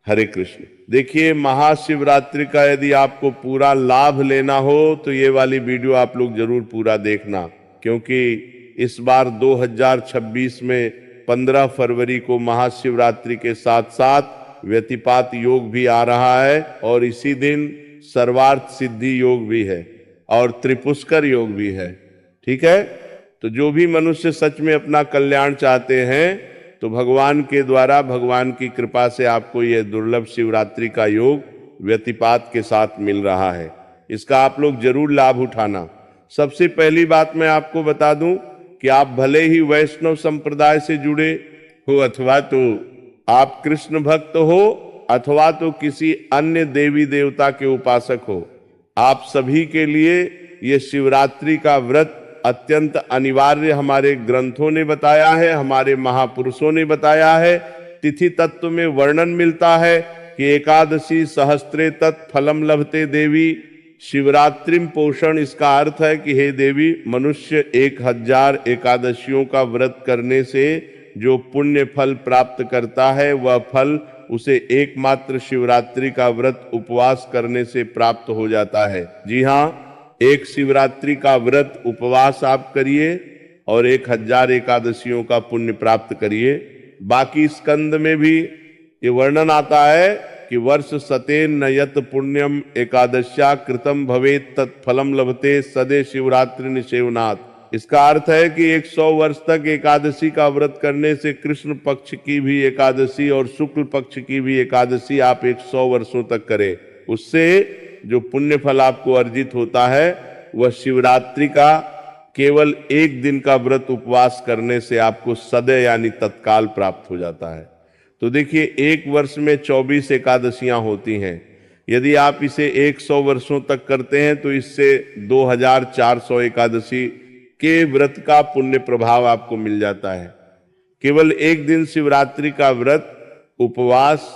हरे कृष्ण। देखिए, महाशिवरात्रि का यदि आपको पूरा लाभ लेना हो तो ये वाली वीडियो आप लोग जरूर पूरा देखना, क्योंकि इस बार 2026 में 15 फरवरी को महाशिवरात्रि के साथ साथ व्यतिपात योग भी आ रहा है, और इसी दिन सर्वार्थ सिद्धि योग भी है और त्रिपुष्कर योग भी है। ठीक है, तो जो भी मनुष्य सच में अपना कल्याण चाहते हैं तो भगवान के द्वारा, भगवान की कृपा से आपको यह दुर्लभ शिवरात्रि का योग व्यतिपात के साथ मिल रहा है। इसका आप लोग जरूर लाभ उठाना। सबसे पहली बात मैं आपको बता दूं कि आप भले ही वैष्णव संप्रदाय से जुड़े हो, अथवा तो आप कृष्ण भक्त हो, अथवा तो किसी अन्य देवी देवता के उपासक हो, आप सभी के लिए ये शिवरात्रि का व्रत अत्यंत अनिवार्य हमारे ग्रंथों ने बताया है, हमारे महापुरुषों ने बताया है। तिथि तत्व में वर्णन मिलता है कि एकादशी सहस्त्रे तत्फलम लभते देवी शिवरात्रिम पोषण। इसका अर्थ है कि हे देवी, मनुष्य 1000 एकादशियों का व्रत करने से जो पुण्य फल प्राप्त करता है, वह फल उसे एकमात्र शिवरात्रि का व्रत उपवास करने से प्राप्त हो जाता है। जी हाँ, एक शिवरात्रि का व्रत उपवास आप करिए और 1000 एकादशियों का पुण्य प्राप्त करिए। बाकी स्कंद में भी ये वर्णन आता है कि वर्ष सतेन नयत पुण्यम एकादश्या कृतम भवेत तत्फलम लभते सदे शिवरात्रि निषेवनाथ। इसका अर्थ है कि 100 वर्ष तक एकादशी का व्रत करने से कृष्ण पक्ष की भी एकादशी और शुक्ल पक्ष की भी एकादशी आप 100 वर्षों तक करें, उससे जो पुण्य फल आपको अर्जित होता है वह शिवरात्रि का केवल एक दिन का व्रत उपवास करने से आपको सदैव यानी तत्काल प्राप्त हो जाता है। तो देखिए, एक वर्ष में 24 एकादशियां होती हैं। यदि आप इसे 100 वर्षों तक करते हैं तो इससे 2400 एकादशी के व्रत का पुण्य प्रभाव आपको मिल जाता है, केवल एक दिन शिवरात्रि का व्रत उपवास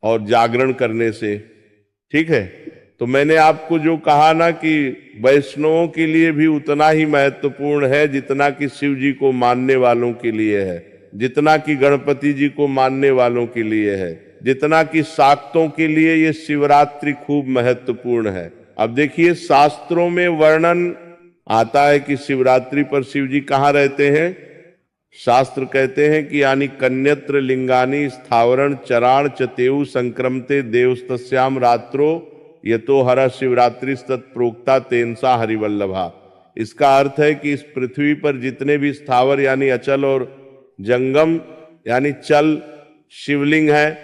और जागरण करने से। ठीक है, तो मैंने आपको जो कहा ना कि वैष्णवों के लिए भी उतना ही महत्वपूर्ण है जितना कि शिव जी को मानने वालों के लिए है, जितना कि गणपति जी को मानने वालों के लिए है, जितना कि शाक्तों के लिए ये शिवरात्रि खूब महत्वपूर्ण है। अब देखिए, शास्त्रों में वर्णन आता है कि शिवरात्रि पर शिव जी कहाँ रहते हैं। शास्त्र कहते हैं कि यानी कन्यत्र लिंगानी स्थावरण चराण चतेऊ संक्रमते देवस्तस्याम रात्रो यतो हर शिवरात्रि तत्प्रोक्ता तेनसा हरिवल्लभा। इसका अर्थ है कि इस पृथ्वी पर जितने भी स्थावर यानी अचल और जंगम यानी चल शिवलिंग है,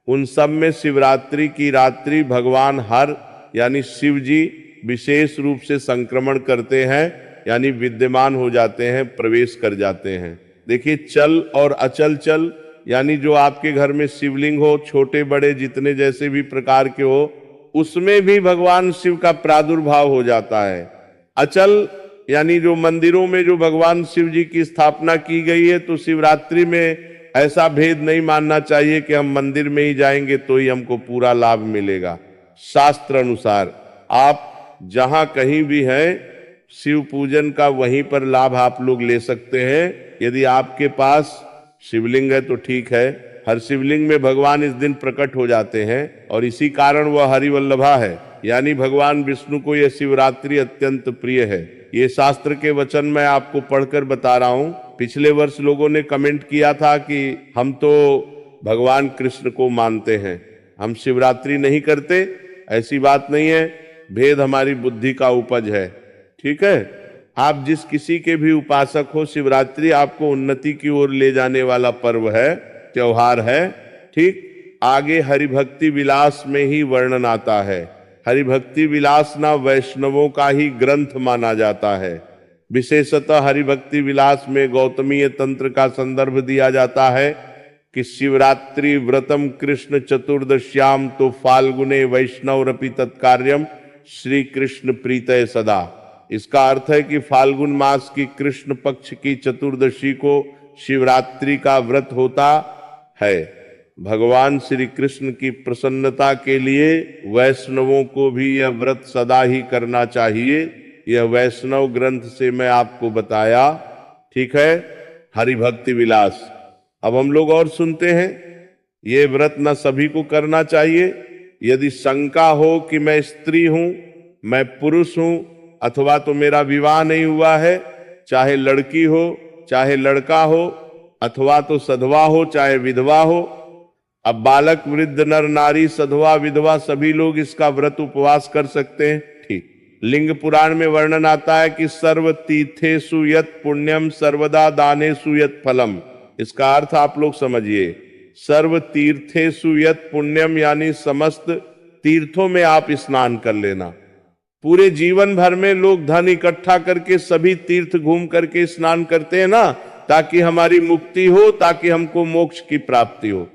उन सब में शिवरात्रि की रात्रि भगवान हर यानी शिव जी विशेष रूप से संक्रमण करते हैं, यानी विद्यमान हो जाते हैं, प्रवेश कर जाते हैं। देखिए, चल और अचल चल यानी जो आपके घर में शिवलिंग हो, छोटे बड़े जितने जैसे भी प्रकार के हो, उसमें भी भगवान शिव का प्रादुर्भाव हो जाता है। अचल यानी जो मंदिरों में जो भगवान शिव जी की स्थापना की गई है, तो शिवरात्रि में ऐसा भेद नहीं मानना चाहिए कि हम मंदिर में ही जाएंगे तो ही हमको पूरा लाभ मिलेगा। शास्त्र अनुसार आप जहां कहीं भी हैं, शिव पूजन का वहीं पर लाभ आप लोग ले सकते हैं। यदि आपके पास शिवलिंग है तो ठीक है, हर शिवलिंग में भगवान इस दिन प्रकट हो जाते हैं और इसी कारण वह हरिवल्लभा है, यानी भगवान विष्णु को यह शिवरात्रि अत्यंत प्रिय है। ये शास्त्र के वचन मैं आपको पढ़कर बता रहा हूं। पिछले वर्ष लोगों ने कमेंट किया था कि हम तो भगवान कृष्ण को मानते हैं, हम शिवरात्रि नहीं करते। ऐसी बात नहीं है, भेद हमारी बुद्धि का उपज है। ठीक है, आप जिस किसी के भी उपासक हो, शिवरात्रि आपको उन्नति की ओर ले जाने वाला पर्व है, त्योहार है। ठीक, आगे हरिभक्ति विलास में ही वर्णन आता है। हरिभक्ति विलास ना वैष्णवों का ही ग्रंथ माना जाता है। विशेषतः हरिभक्ति विलास में गौतमीय तंत्र का संदर्भ दिया जाता है कि शिवरात्रि व्रतम कृष्ण चतुर्दश्याम तो फाल्गुने वैष्णवरपि तत्कार्यम श्री कृष्ण प्रीतय सदा। इसका अर्थ है कि फाल्गुन मास की कृष्ण पक्ष की चतुर्दशी को शिवरात्रि का व्रत होता है। भगवान श्री कृष्ण की प्रसन्नता के लिए वैष्णवों को भी यह व्रत सदा ही करना चाहिए। यह वैष्णव ग्रंथ से मैं आपको बताया। ठीक है, हरिभक्ति विलास। अब हम लोग और सुनते हैं। ये व्रत न सभी को करना चाहिए। यदि शंका हो कि मैं स्त्री हूं, मैं पुरुष हूं, अथवा तो मेरा विवाह नहीं हुआ है, चाहे लड़की हो चाहे लड़का हो, अथवा तो सधवा हो चाहे विधवा हो। अब बालक, वृद्ध, नर, नारी, सधवा, विधवा सभी लोग इसका व्रत उपवास कर सकते हैं। ठीक। लिंग पुराण में वर्णन आता है कि सर्व तीर्थेषु यत् पुण्यम सर्वदा दानेषु यत् फलम। इसका अर्थ आप लोग समझिए। सर्व तीर्थेषु यत् पुण्यम यानी समस्त तीर्थों में आप स्नान कर लेना। पूरे जीवन भर में लोग धन इकट्ठा करके सभी तीर्थ घूम करके स्नान करते हैं ना, ताकि हमारी मुक्ति हो, ताकि हमको मोक्ष की प्राप्ति हो।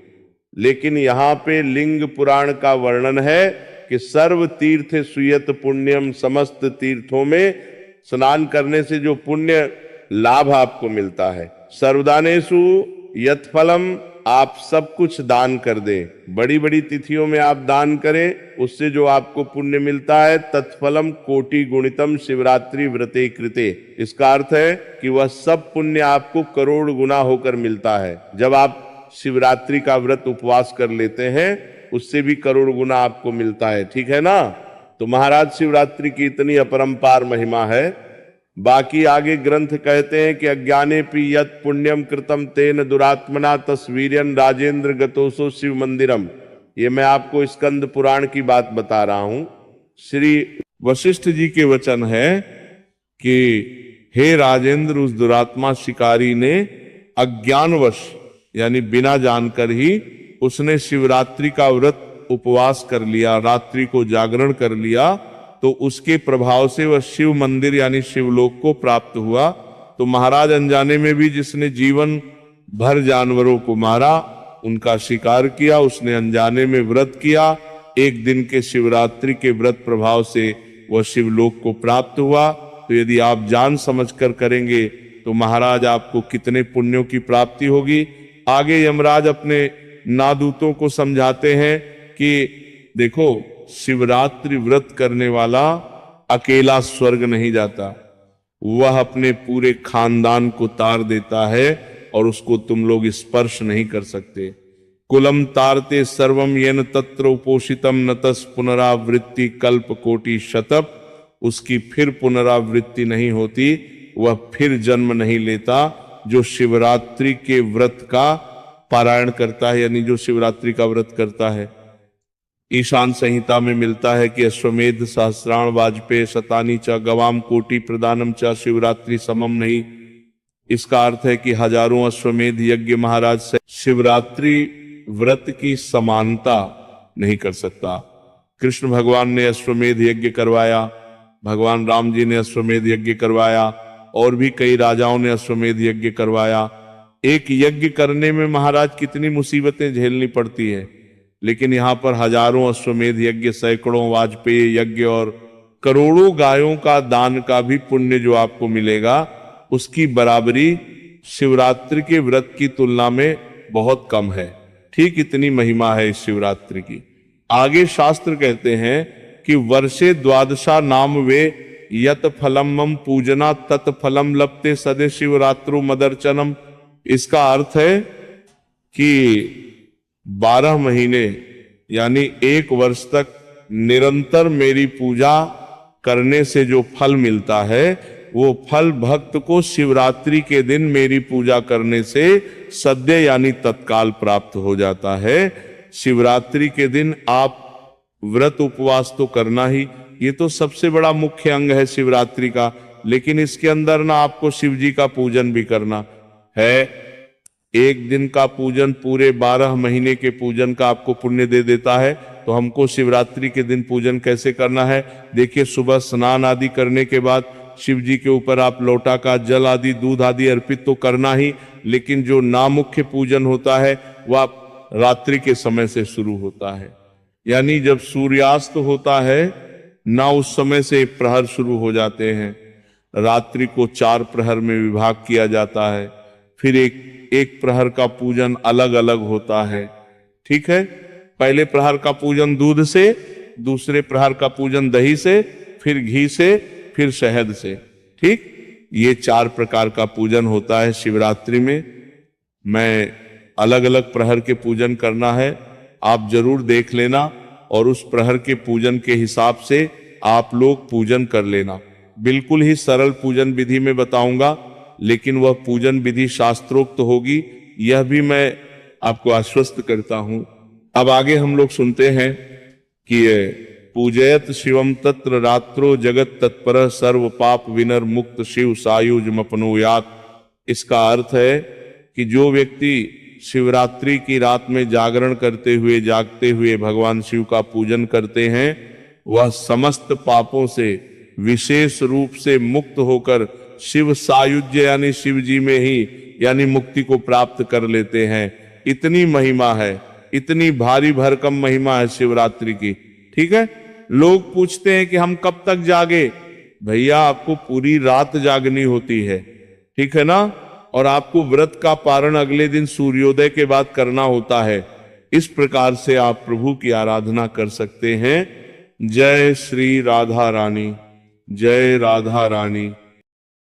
लेकिन यहां पे लिंग पुराण का वर्णन है कि सर्व तीर्थ सुयत पुण्यम, समस्त तीर्थों में स्नान करने से जो पुण्य लाभ आपको मिलता है। सर्वदानेषु यत् फलम, आप सब कुछ दान कर दें। बड़ी बड़ी तिथियों में आप दान करें, उससे जो आपको पुण्य मिलता है, तत्फलम कोटि गुणितम शिवरात्रि व्रते कृते। इसका अर्थ है कि वह सब पुण्य आपको करोड़ गुना होकर मिलता है। जब आप शिवरात्रि का व्रत उपवास कर लेते हैं, उससे भी करोड़ गुना आपको मिलता है। ठीक है ना। तो महाराज शिवरात्रि की इतनी अपरंपार महिमा है। बाकी आगे ग्रंथ कहते हैं कि अज्ञाने पि यत् पुण्यम कृतम तेन दुरात्मना तस्वीरन राजेंद्र गतोसो शिव मंदिरम। ये मैं आपको स्कंद पुराण की बात बता रहा हूं। श्री वशिष्ठ जी के वचन है कि हे राजेंद्र, उस दुरात्मा शिकारी ने अज्ञानवश यानी बिना जानकर ही उसने शिवरात्रि का व्रत उपवास कर लिया, रात्रि को जागरण कर लिया, तो उसके प्रभाव से वह शिव मंदिर यानी शिवलोक को प्राप्त हुआ। तो महाराज अनजाने में भी जिसने जीवन भर जानवरों को मारा, उनका शिकार किया, उसने अनजाने में व्रत किया, एक दिन के शिवरात्रि के व्रत प्रभाव से वह शिवलोक को प्राप्त हुआ। तो यदि आप जान समझकर करेंगे तो महाराज आपको कितने पुण्यों की प्राप्ति होगी। आगे यमराज अपने नादूतों को समझाते हैं कि देखो, शिवरात्रि व्रत करने वाला अकेला स्वर्ग नहीं जाता, वह अपने पूरे खानदान को तार देता है और उसको तुम लोग स्पर्श नहीं कर सकते। कुलम तारते सर्वम येन तत्र उपोषितम नतस पुनरावृत्ति कल्प कोटि शतप। उसकी फिर पुनरावृत्ति नहीं होती, वह फिर जन्म नहीं लेता जो शिवरात्रि के व्रत का पारायण करता है, यानी जो शिवरात्रि का व्रत करता है। ईशान संहिता में मिलता है कि अश्वमेध सहस्राण वाजपेय शतानी च गवाम कोटि प्रदानम च शिवरात्रि समम नहीं। इसका अर्थ है कि हजारों अश्वमेध यज्ञ महाराज से शिवरात्रि व्रत की समानता नहीं कर सकता। कृष्ण भगवान ने अश्वमेध यज्ञ करवाया, भगवान राम जी ने अश्वमेध यज्ञ करवाया, और भी कई राजाओं ने अश्वमेध यज्ञ करवाया। एक यज्ञ करने में महाराज कितनी मुसीबतें झेलनी पड़ती है, लेकिन यहां पर हजारों अश्वमेध यज्ञ, सैकड़ों वाजपेयी यज्ञ और करोड़ों गायों का दान का भी पुण्य जो आपको मिलेगा, उसकी बराबरी शिवरात्रि के व्रत की तुलना में बहुत कम है। ठीक इतनी महिमा है इस शिवरात्रि की। आगे शास्त्र कहते हैं कि वर्षे द्वादशा नाम वे यत फलम पूजना तत् फलम लपते सदे शिवरात्रु मदर्चनम। इसका अर्थ है कि 12 महीने यानी 1 वर्ष तक निरंतर मेरी पूजा करने से जो फल मिलता है, वो फल भक्त को शिवरात्रि के दिन मेरी पूजा करने से सद्य यानी तत्काल प्राप्त हो जाता है। शिवरात्रि के दिन आप व्रत उपवास तो करना ही, ये तो सबसे बड़ा मुख्य अंग है शिवरात्रि का, लेकिन इसके अंदर ना आपको शिव जी का पूजन भी करना है। एक दिन का पूजन पूरे 12 महीने के पूजन का आपको पुण्य दे देता है। तो हमको शिवरात्रि के दिन पूजन कैसे करना है? देखिए, सुबह स्नान आदि करने के बाद शिव जी के ऊपर आप लोटा का जल आदि, दूध आदि अर्पित तो करना ही, लेकिन जो नामुख्य पूजन होता है वह रात्रि के समय से शुरू होता है। यानी जब सूर्यास्त होता है ना, उस समय से प्रहर शुरू हो जाते हैं। रात्रि को 4 प्रहर में विभाग किया जाता है, फिर एक प्रहर का पूजन अलग अलग होता है। ठीक है, पहले प्रहर का पूजन दूध से, दूसरे प्रहर का पूजन दही से, फिर घी से, फिर शहद से। ठीक, ये 4 प्रकार का पूजन होता है शिवरात्रि में। मैं अलग अलग प्रहर के पूजन करना है, आप जरूर देख लेना और उस प्रहर के पूजन के हिसाब से आप लोग पूजन कर लेना। बिल्कुल ही सरल पूजन विधि में बताऊंगा, लेकिन वह पूजन विधि शास्त्रोक्त होगी, यह भी मैं आपको आश्वस्त करता हूं। अब आगे हम लोग सुनते हैं कि पूजयत शिवम तत्र रात्रो जगत तत्पर सर्व पाप विनर मुक्त शिव सायुज मपनुयात। इसका अर्थ है कि जो व्यक्ति शिवरात्रि की रात में जागरण करते हुए जागते हुए भगवान शिव का पूजन करते हैं, वह समस्त पापों से विशेष रूप से मुक्त होकर शिव सायुज्य यानी शिव जी में ही यानी मुक्ति को प्राप्त कर लेते हैं। इतनी महिमा है, इतनी भारी भरकम महिमा है शिवरात्रि की। ठीक है, लोग पूछते हैं कि हम कब तक जागे। भैया आपको पूरी रात जागनी होती है, ठीक है ना, और आपको व्रत का पारण अगले दिन सूर्योदय के बाद करना होता है। इस प्रकार से आप प्रभु की आराधना कर सकते हैं। जय श्री राधा रानी, जय राधा रानी।